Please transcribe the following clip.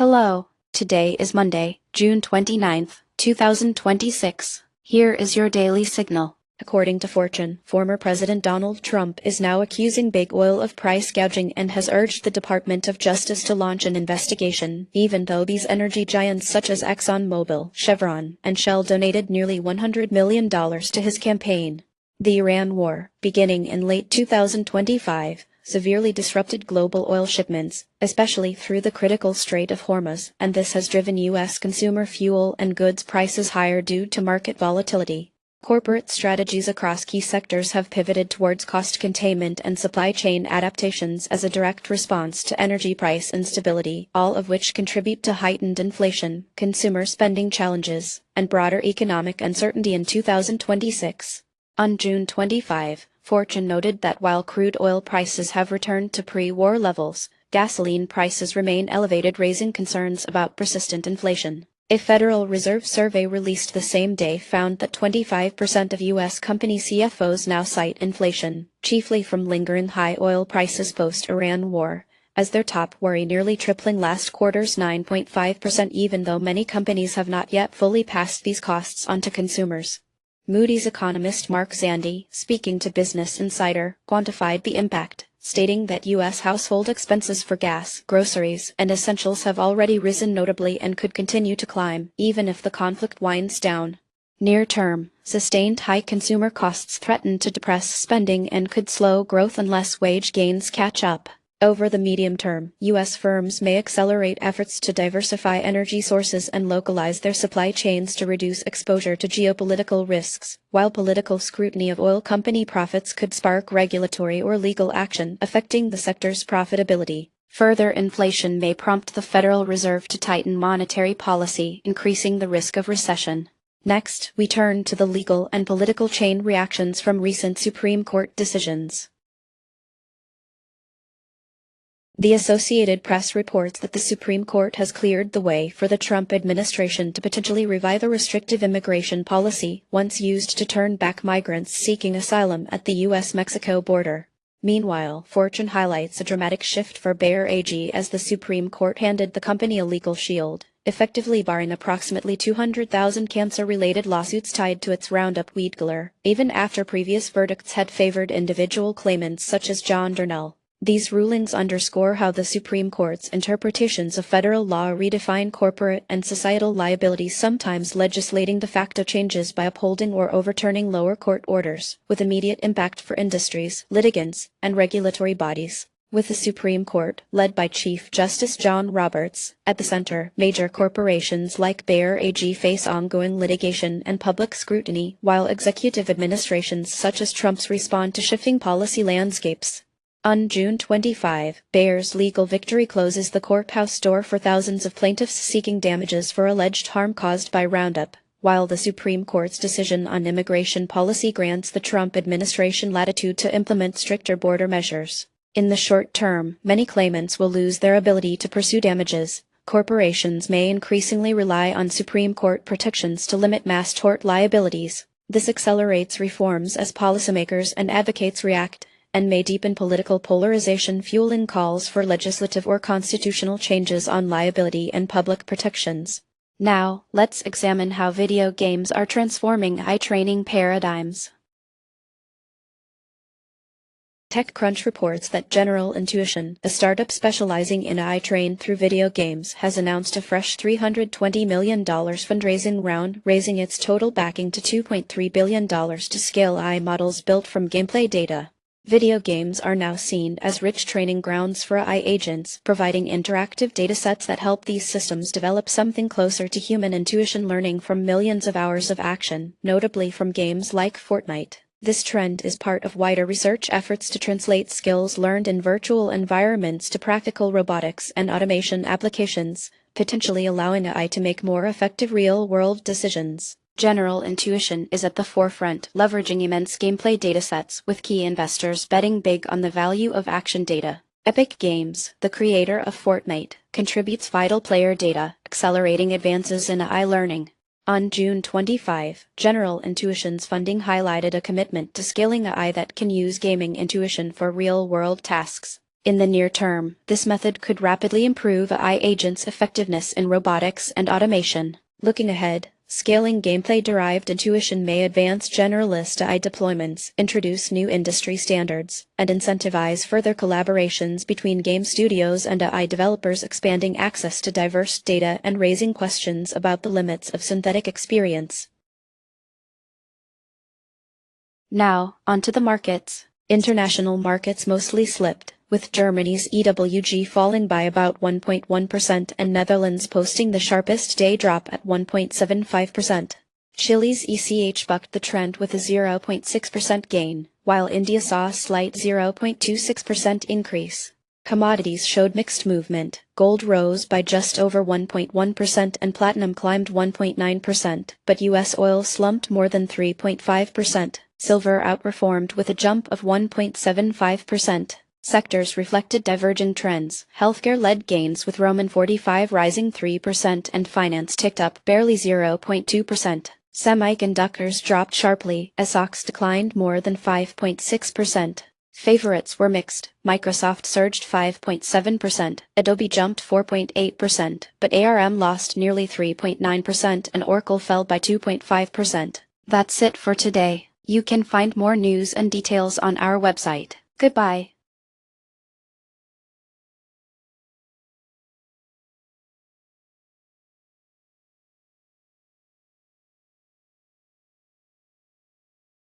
Hello, today is Monday, June 29th, 2026. Here is your daily signal. According to Fortune, former President Donald Trump is now accusing big oil of price gouging and has urged the Department of Justice to launch an investigation, even though these energy giants such as ExxonMobil, Chevron, and Shell donated nearly $100 million to his campaign. The Iran war, beginning in late 2025, severely disrupted global oil shipments, especially through the critical Strait of Hormuz, and this has driven U.S. consumer fuel and goods prices higher due to market volatility. Corporate strategies across key sectors have pivoted towards cost containment and supply chain adaptations as a direct response to energy price instability, all of which contribute to heightened inflation, consumer spending challenges, and broader economic uncertainty in 2026. On June 25, Fortune noted that while crude oil prices have returned to pre-war levels, gasoline prices remain elevated, raising concerns about persistent inflation. A Federal Reserve survey released the same day found that 25% of U.S. company CFOs now cite inflation, chiefly from lingering high oil prices post-Iran war, as their top worry, nearly tripling last quarter's 9.5%, even though many companies have not yet fully passed these costs on to consumers. Moody's economist Mark Zandi, speaking to Business Insider, quantified the impact, stating that U.S. household expenses for gas, groceries, and essentials have already risen notably and could continue to climb, even if the conflict winds down. Near-term, sustained high consumer costs threaten to depress spending and could slow growth unless wage gains catch up. Over the medium term, U.S. firms may accelerate efforts to diversify energy sources and localize their supply chains to reduce exposure to geopolitical risks, while political scrutiny of oil company profits could spark regulatory or legal action affecting the sector's profitability. Further inflation may prompt the Federal Reserve to tighten monetary policy, increasing the risk of recession. Next, we turn to the legal and political chain reactions from recent Supreme Court decisions. The Associated Press reports that the Supreme Court has cleared the way for the Trump administration to potentially revive a restrictive immigration policy once used to turn back migrants seeking asylum at the U.S.-Mexico border. Meanwhile, Fortune highlights a dramatic shift for Bayer AG as the Supreme Court handed the company a legal shield, effectively barring approximately 200,000 cancer-related lawsuits tied to its Roundup weed killer, even after previous verdicts had favored individual claimants such as John Darnell. These rulings underscore how the Supreme Court's interpretations of federal law redefine corporate and societal liabilities, sometimes legislating de facto changes by upholding or overturning lower court orders, with immediate impact for industries, litigants, and regulatory bodies. With the Supreme Court, led by Chief Justice John Roberts, at the center, major corporations like Bayer AG face ongoing litigation and public scrutiny, while executive administrations such as Trump's respond to shifting policy landscapes. On June 25, Bayer's legal victory closes the courthouse door for thousands of plaintiffs seeking damages for alleged harm caused by Roundup, while the Supreme Court's decision on immigration policy grants the Trump administration latitude to implement stricter border measures. In the short term, many claimants will lose their ability to pursue damages. Corporations may increasingly rely on Supreme Court protections to limit mass tort liabilities. This accelerates reforms as policymakers and advocates react, and may deepen political polarization, fueling calls for legislative or constitutional changes on liability and public protections. Now, let's examine how video games are transforming eye training paradigms. TechCrunch reports that General Intuition, a startup specializing in eye train through video games, has announced a fresh $320 million fundraising round, raising its total backing to $2.3 billion to scale eye models built from gameplay data. Video games are now seen as rich training grounds for AI agents, providing interactive datasets that help these systems develop something closer to human intuition, learning from millions of hours of action, notably from games like Fortnite. This trend is part of wider research efforts to translate skills learned in virtual environments to practical robotics and automation applications, potentially allowing AI to make more effective real-world decisions. General Intuition is at the forefront, leveraging immense gameplay datasets, with key investors betting big on the value of action data. Epic Games, the creator of Fortnite, contributes vital player data, accelerating advances in AI learning. On June 25, General Intuition's funding highlighted a commitment to scaling AI that can use gaming intuition for real-world tasks. In the near term, this method could rapidly improve AI agents' effectiveness in robotics and automation. Looking ahead, scaling gameplay-derived intuition may advance generalist AI deployments, introduce new industry standards, and incentivize further collaborations between game studios and AI developers, expanding access to diverse data and raising questions about the limits of synthetic experience. Now, onto the markets. International markets mostly slipped, with Germany's EWG falling by about 1.1% and Netherlands posting the sharpest day drop at 1.75%. Chile's ECH bucked the trend with a 0.6% gain, while India saw a slight 0.26% increase. Commodities showed mixed movement. Gold rose by just over 1.1% and platinum climbed 1.9%, but U.S. oil slumped more than 3.5%. Silver outperformed with a jump of 1.75%. Sectors reflected divergent trends. Healthcare led gains, with Roman 45 rising 3% and finance ticked up barely 0.2%. Semiconductors dropped sharply, as stocks declined more than 5.6%. Favorites were mixed. Microsoft surged 5.7%, Adobe jumped 4.8%, but ARM lost nearly 3.9% and Oracle fell by 2.5%. That's it for today. You can find more news and details on our website. Goodbye.